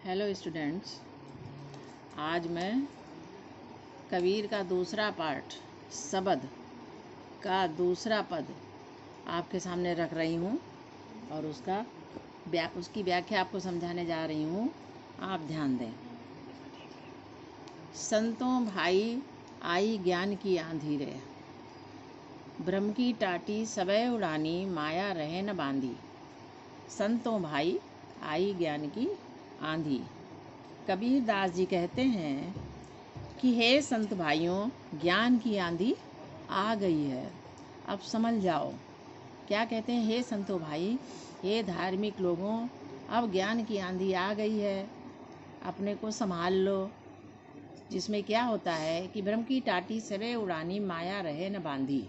Hello students, आज मैं कबीर का दूसरा पार्ट सबद का दूसरा पद आपके सामने रख रही हूँ और उसकी व्याख्या आपको समझाने जा रही हूँ। आप ध्यान दें। संतों भाई आई ज्ञान की आंधी रे, ब्रह्म की टाटी सबे उड़ानी माया रहे न बांधी। संतों भाई आई ज्ञान की आंधी। कबीर दास जी कहते हैं कि हे संत भाइयों, ज्ञान की आंधी आ गई है। अब समझ जाओ क्या कहते हैं। हे संतो भाई, हे धार्मिक लोगों, अब ज्ञान की आंधी आ गई है, अपने को संभाल लो। जिसमें क्या होता है कि ब्रह्म की टाटी सवे उड़ानी माया रहे न बांधी।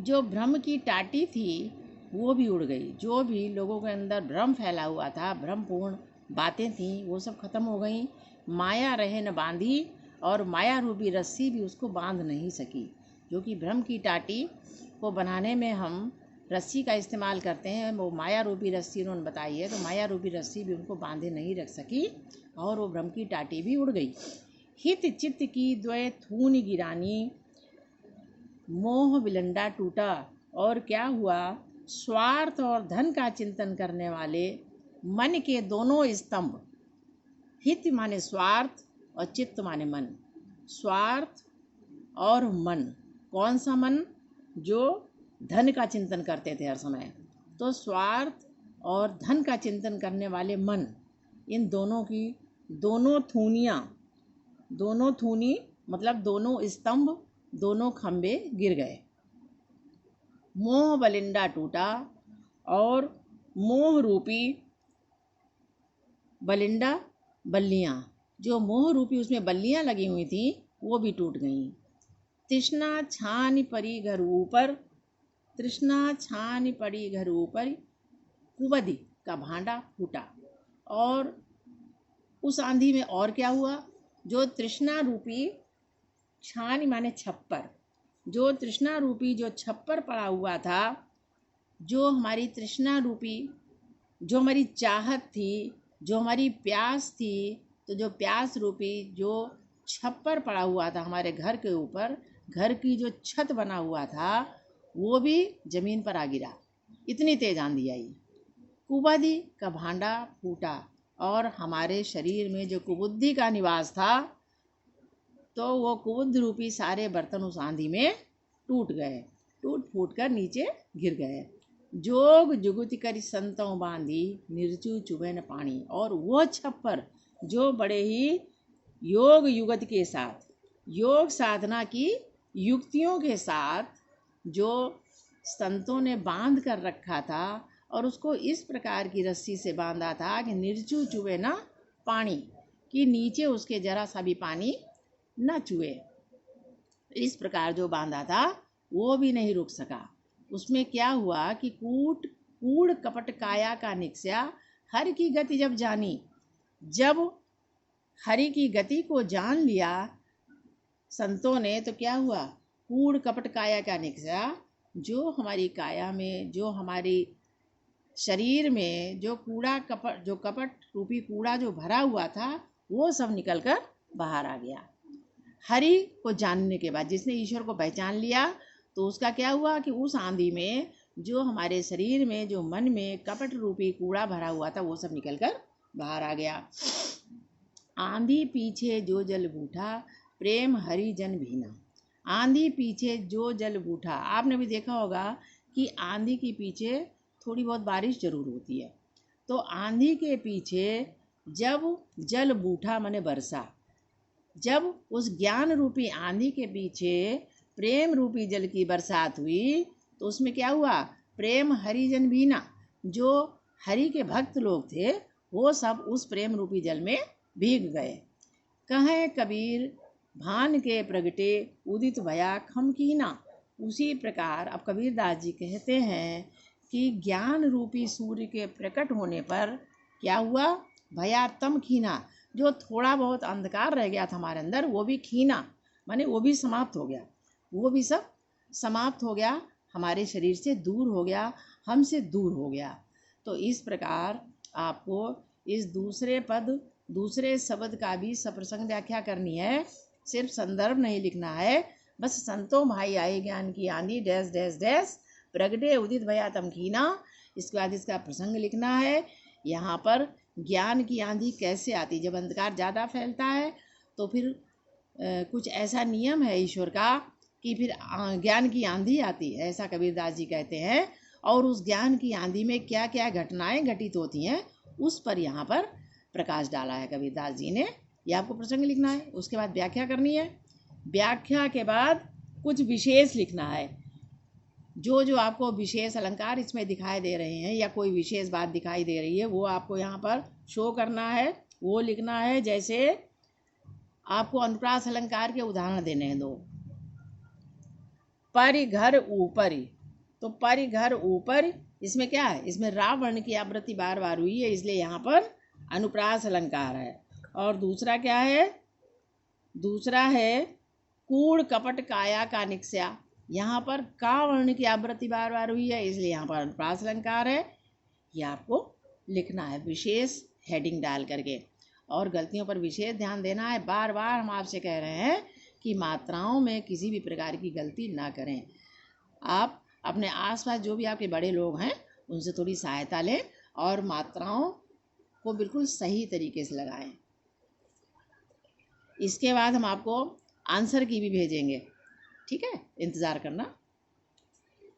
जो ब्रह्म की टाटी थी वो भी उड़ गई। जो भी लोगों के अंदर भ्रम फैला हुआ था, भ्रमपूर्ण बातें थी, वो सब खत्म हो गई। माया रहे न बांधी, और माया रूपी रस्सी भी उसको बांध नहीं सकी। जो कि भ्रम की टाटी को बनाने में हम रस्सी का इस्तेमाल करते हैं, वो माया रूपी रस्सी उन्होंने बताई है, तो माया रूपी रस्सी भी उनको बांधे नहीं रख सकी और वो भ्रम की टाटी भी उड़ गई। हित चित्त की द्वय थून गिरानी, मोह विलंडा टूटा। और क्या हुआ? स्वार्थ और धन का चिंतन करने वाले मन के दोनों स्तंभ, हित माने स्वार्थ और चित्त माने मन। स्वार्थ और मन, कौन सा मन? जो धन का चिंतन करते थे हर समय। तो स्वार्थ और धन का चिंतन करने वाले मन, इन दोनों की दोनों थूनी मतलब दोनों स्तंभ, दोनों खंबे गिर गए। मोह बलिंडा टूटा, और मोह रूपी बलिंडा बल्लियाँ, जो मोह रूपी उसमें बल्लियाँ लगी हुई थी, वो भी टूट गईं। तृष्णा छानी पड़ी घर ऊपर, तृष्णा छानी पड़ी घर ऊपर, कुबदी का भांडा फूटा। और उस आंधी में और क्या हुआ? जो तृष्णा रूपी छानी माने छप्पर, जो तृष्णा रूपी जो छप्पर पड़ा हुआ था, जो हमारी तृष्णा रूपी, जो हमारी चाहत थी, जो हमारी प्यास थी, तो जो प्यास रूपी जो छप्पर पड़ा हुआ था हमारे घर के ऊपर, घर की जो छत बना हुआ था, वो भी जमीन पर आ गिरा। इतनी तेज आंधी आई। कुबुद्धि का भांडा फूटा, और हमारे शरीर में जो कुबुद्धि का निवास था, तो वो कुबुद्ध रूपी सारे बर्तन उस आंधी में टूट गए, टूट फूट कर नीचे गिर गए। जोग जुगुति करी संतों बांधी, निर्जु चुभे न पानी। और वो छप्पर जो बड़े ही योग युगत के साथ, योग साधना की युक्तियों के साथ जो संतों ने बांध कर रखा था, और उसको इस प्रकार की रस्सी से बांधा था कि निर्जु चुभे न पानी, कि नीचे उसके जरा सा भी पानी न चुए। इस प्रकार जो बांधा था वो भी नहीं रुक सका। उसमें क्या हुआ कि कूड़ कपट काया का निक्स्या, हरि की गति जब जानी, जब हरि की गति को जान लिया संतों ने, तो क्या हुआ? कूड़ कपट काया का निक्स्या, जो हमारी काया में, जो हमारी शरीर में जो कपट रूपी कूड़ा जो भरा हुआ था, वो सब निकल कर बाहर आ गया। हरि को जानने के बाद, जिसने ईश्वर को पहचान लिया, तो उसका क्या हुआ कि उस आंधी में जो हमारे शरीर में, जो मन में कपट रूपी कूड़ा भरा हुआ था, वो सब निकलकर बाहर आ गया। आंधी पीछे जो जल बूठा, प्रेम हरि जन भीना। आंधी पीछे जो जल बूठा, आपने भी देखा होगा कि आंधी के पीछे थोड़ी बहुत बारिश जरूर होती है। तो आंधी के पीछे जब जल बूठा माने बरसा, जब उस ज्ञान रूपी आंधी के पीछे प्रेम रूपी जल की बरसात हुई, तो उसमें क्या हुआ? प्रेम हरिजन भीना, जो हरि के भक्त लोग थे, वो सब उस प्रेम रूपी जल में भीग गए। कहे कबीर भान के प्रगटे, उदित भया खमकीना। उसी प्रकार अब कबीर दास जी कहते हैं कि ज्ञान रूपी सूर्य के प्रकट होने पर क्या हुआ? भया तम खीना, जो थोड़ा बहुत अंधकार रह गया था हमारे अंदर, वो भी खीना माने वो भी समाप्त हो गया, वो भी सब समाप्त हो गया, हमारे शरीर से दूर हो गया, हमसे दूर हो गया। तो इस प्रकार आपको इस दूसरे शब्द का भी सप्रसंग व्याख्या करनी है, सिर्फ संदर्भ नहीं लिखना है। बस संतों भाई आई ज्ञान की आंधी डैश डैश डैश प्रगटे उदित भया तमकीना, इसके बाद इसका प्रसंग लिखना है। यहाँ पर ज्ञान की आंधी कैसे आती, जब अंधकार ज़्यादा फैलता है तो फिर कुछ ऐसा नियम है ईश्वर का कि फिर ज्ञान की आंधी आती है, ऐसा कबीरदास जी कहते हैं। और उस ज्ञान की आंधी में क्या क्या घटनाएं घटित होती हैं उस पर यहाँ पर प्रकाश डाला है कबीरदास जी ने। यह आपको प्रसंग लिखना है, उसके बाद व्याख्या करनी है। व्याख्या के बाद कुछ विशेष लिखना है, जो आपको विशेष अलंकार इसमें दिखाई दे रहे हैं या कोई विशेष बात दिखाई दे रही है वो आपको यहाँ पर शो करना है, वो लिखना है। जैसे आपको अनुप्रास अलंकार के उदाहरण देने हैं दो। परिघर ऊपरी, तो परिघर ऊपर इसमें क्या है, इसमें राव वर्ण की आवृत्ति बार बार हुई है, इसलिए यहाँ पर अनुप्रास अलंकार है। और दूसरा क्या है, दूसरा है कूड़ कपट काया का निक्स्या, यहाँ पर का वर्ण की आवृत्ति बार बार हुई है, इसलिए यहाँ पर अनुप्रास अलंकार है। ये आपको लिखना है विशेष हेडिंग डाल करके, और गलतियों पर विशेष ध्यान देना है। बार बार हम आपसे कह रहे हैं कि मात्राओं में किसी भी प्रकार की गलती ना करें। आप अपने आसपास जो भी आपके बड़े लोग हैं उनसे थोड़ी सहायता लें और मात्राओं को बिल्कुल सही तरीके से लगाएं। इसके बाद हम आपको आंसर की भी भेजेंगे, ठीक है, इंतज़ार करना।